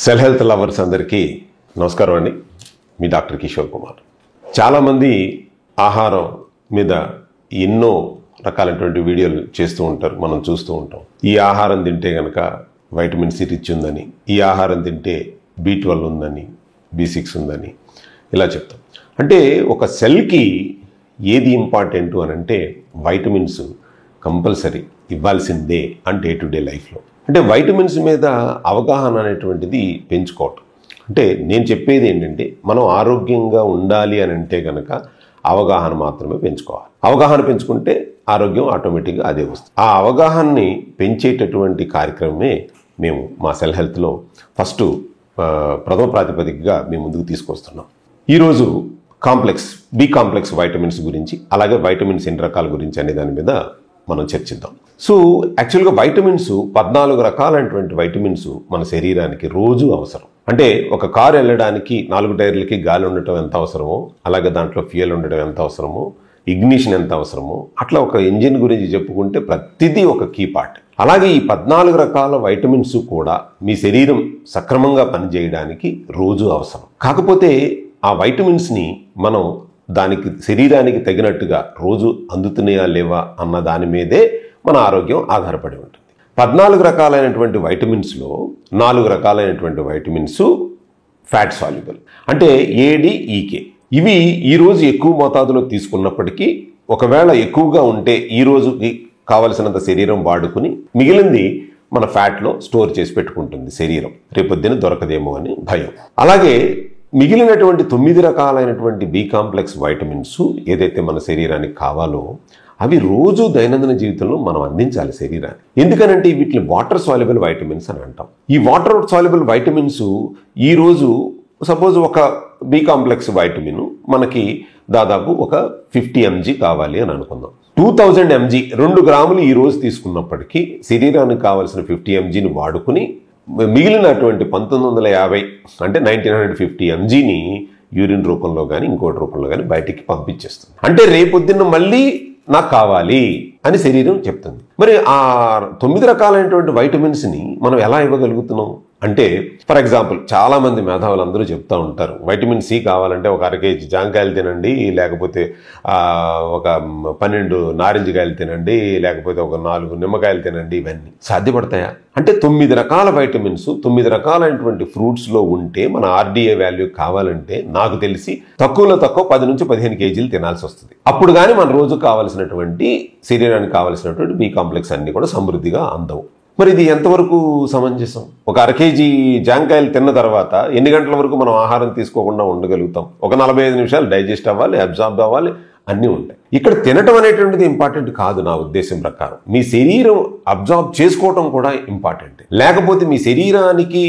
Cell health lovers అందరికీ నమస్కారం అండి. మీ డాక్టర్ కిషోర్ కుమార్. చాలామంది ఆహారం మీద ఎన్నో రకాలైనటువంటి వీడియోలు చేస్తూ ఉంటారు, మనం చూస్తూ ఉంటాం. ఈ ఆహారం తింటే కనుక వైటమిన్ సి రిచ్ ఉందని, ఈ ఆహారం తింటే B12 ఉందని, B6 ఉందని ఇలా చెప్తాం. అంటే ఒక సెల్కి ఏది ఇంపార్టెంట్ అని అంటే వైటమిన్స్ కంపల్సరీ ఇవ్వాల్సిందే అండ్ డే టు డే లైఫ్లో. అంటే వైటమిన్స్ మీద అవగాహన అనేటువంటిది పెంచుకోవటం. అంటే నేను చెప్పేది ఏంటంటే మనం ఆరోగ్యంగా ఉండాలి అని అంటే కనుక అవగాహన మాత్రమే పెంచుకోవాలి. అవగాహన పెంచుకుంటే ఆరోగ్యం ఆటోమేటిక్గా అదే వస్తుంది. ఆ అవగాహనని పెంచేటటువంటి కార్యక్రమమే మేము మా సెల్ హెల్త్లో ఫస్ట్ ప్రథమ ప్రాతిపదికగా మేము ముందుకు తీసుకొస్తున్నాం. ఈరోజు బి కాంప్లెక్స్ వైటమిన్స్ గురించి, అలాగే వైటమిన్స్ ఎన్ని రకాల గురించి అనే దాని మీద మనం చర్చిద్దాం. సో యాక్చువల్గా వైటమిన్స్ 14 రకాలైనటువంటి వైటమిన్స్ మన శరీరానికి రోజు అవసరం. అంటే ఒక కారు వెళ్ళడానికి 4 టైర్లకి గాలి ఉండటం ఎంత అవసరమో, అలాగే దాంట్లో ఫ్యూయల్ ఉండడం ఎంత అవసరమో, ఇగ్నిషన్ ఎంత అవసరమో, అట్లా ఒక ఇంజిన్ గురించి చెప్పుకుంటే ప్రతిదీ ఒక కీ పార్ట్. అలాగే ఈ 14 రకాల వైటమిన్స్ కూడా మీ శరీరం సక్రమంగా పనిచేయడానికి రోజు అవసరం. కాకపోతే ఆ వైటమిన్స్ని మనం దానికి శరీరానికి తగినట్టుగా రోజు అందుతున్నాయా లేవా అన్న దాని మీదే మన ఆరోగ్యం ఆధారపడి ఉంటుంది. 14 రకాలైనటువంటి వైటమిన్స్లో 4 రకాలైనటువంటి వైటమిన్స్ ఫ్యాట్ సాల్యుబుల్, అంటే ADEK. ఇవి ఈరోజు ఎక్కువ మోతాదులో తీసుకున్నప్పటికీ ఒకవేళ ఎక్కువగా ఉంటే ఈ రోజుకి కావలసినంత శరీరం వాడుకుని మిగిలింది మన ఫ్యాట్లో స్టోర్ చేసి పెట్టుకుంటుంది శరీరం, రేపొద్దున దొరకదేమో అని భయం. అలాగే మిగిలినటువంటి 9 రకాలైనటువంటి బి కాంప్లెక్స్ వైటమిన్స్ ఏదైతే మన శరీరానికి కావాలో అవి రోజు దైనందిన జీవితంలో మనం అందించాలి శరీరానికి. ఎందుకనంటే వీటిని వాటర్ సాల్యుబుల్ వైటమిన్స్ అని అంటాం. ఈ వాటర్ సాల్యుబుల్ వైటమిన్స్ ఈరోజు సపోజ్ ఒక బి కాంప్లెక్స్ వైటమిన్ మనకి దాదాపు ఒక 50 mg కావాలి అని అనుకుందాం. 2000 mg 2 గ్రాములు ఈ రోజు తీసుకున్నప్పటికీ శరీరానికి కావాల్సిన 50 mgని వాడుకుని మిగిలినటువంటి 1950 అంటే 1950 mgని యూరిన్ రూపంలో కానీ ఇంకోటి రూపంలో కానీ బయటికి పంపించేస్తుంది. అంటే రేపొద్దున్న మళ్ళీ నాకు కావాలి అని శరీరం చెప్తుంది. మరి ఆ 9 రకాలైనటువంటి వైటమిన్స్ని మనం ఎలా ఇవ్వగలుగుతున్నాం అంటే, ఫర్ ఎగ్జాంపుల్ చాలా మంది మేధావులు అందరూ చెప్తూ ఉంటారు, వైటమిన్ సి కావాలంటే ఒక 1/2 kg జాంకాయలు తినండి, లేకపోతే ఒక 12 నారింజకాయలు తినండి, లేకపోతే ఒక 4 నిమ్మకాయలు తినండి. ఇవన్నీ సాధ్యపడతాయా అంటే 9 రకాల వైటమిన్స్ 9 రకాలైనటువంటి ఫ్రూట్స్లో ఉంటే మన RDA వాల్యూ కావాలంటే నాకు తెలిసి తక్కువలో తక్కువ 10 నుంచి 15 kgలు తినాల్సి వస్తుంది. అప్పుడు కానీ మన రోజు కావాల్సినటువంటి శరీరానికి కావాల్సినటువంటి బి కాంప్లెక్స్ అన్ని కూడా సమృద్ధిగా అందవు. మరి ఇది ఎంతవరకు సమంజసం? ఒక 1/2 kg జాంకాయలు తిన్న తర్వాత ఎన్ని గంటల వరకు మనం ఆహారం తీసుకోకుండా ఉండగలుగుతాం? ఒక 45 నిమిషాలు డైజెస్ట్ అవ్వాలి, అబ్జార్బ్ అవ్వాలి, అన్నీ ఉంటాయి. ఇక్కడ తినటం అనేటువంటిది ఇంపార్టెంట్ కాదు. నా ఉద్దేశం ప్రకారం మీ శరీరం అబ్జార్బ్ చేసుకోవటం కూడా ఇంపార్టెంట్. లేకపోతే మీ శరీరానికి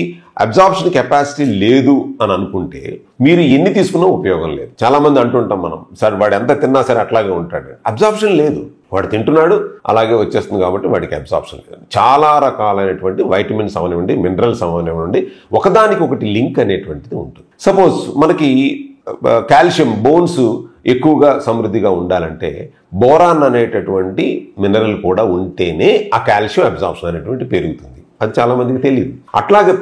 అబ్జార్ప్షన్ కెపాసిటీ లేదు అని అనుకుంటే మీరు ఎన్ని తీసుకున్నా ఉపయోగం లేదు. చాలా మంది అంటుంటాం మనం, సార్ వాడు ఎంత తిన్నా సరే అట్లాగే ఉంటాడు. అబ్జార్ప్షన్ లేదు, వాడు తింటున్నాడు అలాగే వచ్చేస్తుంది కాబట్టి వాడికి అబ్జార్ప్షన్ లేదు. చాలా రకాలైనటువంటి వైటమిన్స్ అవనివ్వండి, మినరల్స్ అవనివ్వండి, ఒకదానికి ఒకటి లింక్ అనేటువంటిది ఉంటుంది. సపోజ్ మనకి కాల్షియం, బోన్స్ ఎక్కువగా సమృద్ధిగా ఉండాలంటే బోరాన్ అనేటటువంటి మినరల్ కూడా ఉంటేనే ఆ కాల్షియం అబ్జార్ప్షన్ అనేటువంటి పెరుగుతుంది. అది చాలా మందికి తెలియదు. అట్లాగే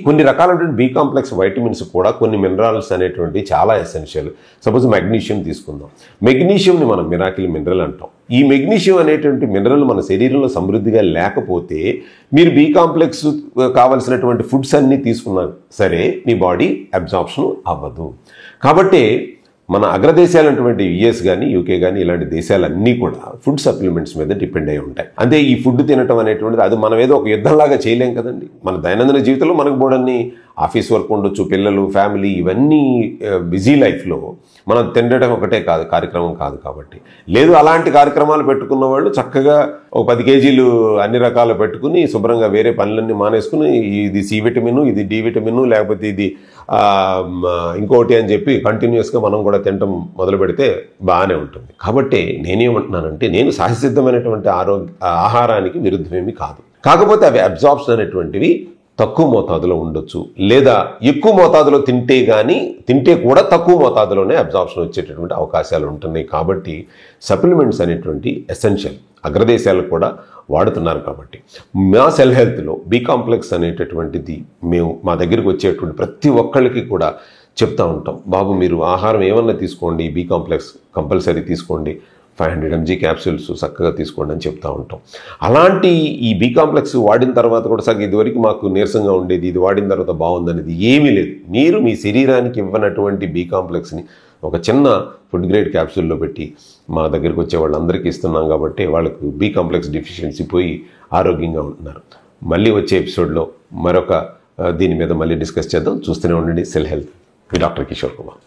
కొన్ని రకాలైనటువంటి బి కాంప్లెక్స్ వైటమిన్స్ కూడా కొన్ని మినరల్స్ అనేటువంటి చాలా ఎసెన్షియల్. సపోజ్ మెగ్నీషియం తీసుకుందాం. మెగ్నీషియంని మనం మిరాకిల్ మినరల్ అంటాం. ఈ మెగ్నీషియం అనేటువంటి మినరల్ మన శరీరంలో సమృద్ధిగా లేకపోతే మీరు బి కాంప్లెక్స్ కావలసినటువంటి ఫుడ్స్ అన్నీ తీసుకున్నా సరే మీ బాడీ అబ్జార్ప్షన్ అవ్వదు. కాబట్టి మన అగ్రదేశాలైనటువంటి US కానీ UK కానీ ఇలాంటి దేశాలన్నీ కూడా ఫుడ్ సప్లిమెంట్స్ మీద డిపెండ్ అయి ఉంటాయి. అంటే ఈ ఫుడ్ తినటం అనేటువంటిది అది మనం ఏదో ఒక యుద్ధంలాగా చేయలేం కదండి. మన దైనందిన జీవితంలో మనకు బోడన్ని ఆఫీస్ వర్క్ ఉండొచ్చు, పిల్లలు, ఫ్యామిలీ, ఇవన్నీ బిజీ లైఫ్లో మనం తినడం ఒకటే కార్యక్రమం కాదు. కాబట్టి లేదు అలాంటి కార్యక్రమాలు పెట్టుకున్న వాళ్ళు చక్కగా ఒక 10 kgలు అన్ని రకాలు పెట్టుకుని శుభ్రంగా వేరే పనులన్నీ మానేసుకుని ఇది సి విటమిన్, ఇది డి విటమిన్, లేకపోతే ఇది ఇంకోటి అని చెప్పి కంటిన్యూస్గా మనం కూడా తినటం మొదలు పెడితే బాగానే ఉంటుంది. కాబట్టి నేనేమంటున్నానంటే నేను సహజసిద్ధమైనటువంటి ఆహారానికి విరుద్ధమేమీ కాదు. కాకపోతే అవి అబ్జార్ప్షన్ అనేటువంటివి తక్కువ మోతాదులో ఉండొచ్చు, లేదా ఎక్కువ మోతాదులో తింటే కూడా తక్కువ మోతాదులోనే అబ్జార్ప్షన్ వచ్చేటటువంటి అవకాశాలు ఉంటున్నాయి. కాబట్టి సప్లిమెంట్స్ అనేటువంటి ఎసెన్షియల్. అగ్రదేశాలు కూడా వాడుతున్నారు. కాబట్టి మా సెల్ హెల్త్లో బి కాంప్లెక్స్ అనేటటువంటిది మేము మా దగ్గరికి వచ్చేటువంటి ప్రతి ఒక్కళ్ళకి కూడా చెప్తా ఉంటాం. బాబు మీరు ఆహారం ఏమన్నా తీసుకోండి, బి కాంప్లెక్స్ కంపల్సరీ తీసుకోండి, 500 mg క్యాప్సూల్స్ చక్కగా తీసుకోండి అని చెప్తా ఉంటాం. అలాంటి ఈ బి కాంప్లెక్స్ వాడిన తర్వాత కూడా సార్ ఇదివరకు మాకు నీరసంగా ఉండేది, ఇది వాడిన తర్వాత బాగుందనేది ఏమీ లేదు. మీరు మీ శరీరానికి ఇవ్వనటువంటి బి కాంప్లెక్స్ని ఒక చిన్న ఫుడ్ గ్రేడ్ క్యాప్సూల్లో పెట్టి మా దగ్గరికి వచ్చే వాళ్ళందరికీ ఇస్తున్నాం. కాబట్టి వాళ్ళకు బి కాంప్లెక్స్ డెఫిషియన్సీ పోయి ఆరోగ్యంగా ఉంటున్నారు. మళ్ళీ వచ్చే ఎపిసోడ్లో మరొక దీని మీద మళ్ళీ డిస్కస్ చేద్దాం. చూస్తూనే ఉండండి సెల్ హెల్త్. మీ డాక్టర్ కిషోర్ కుమార్.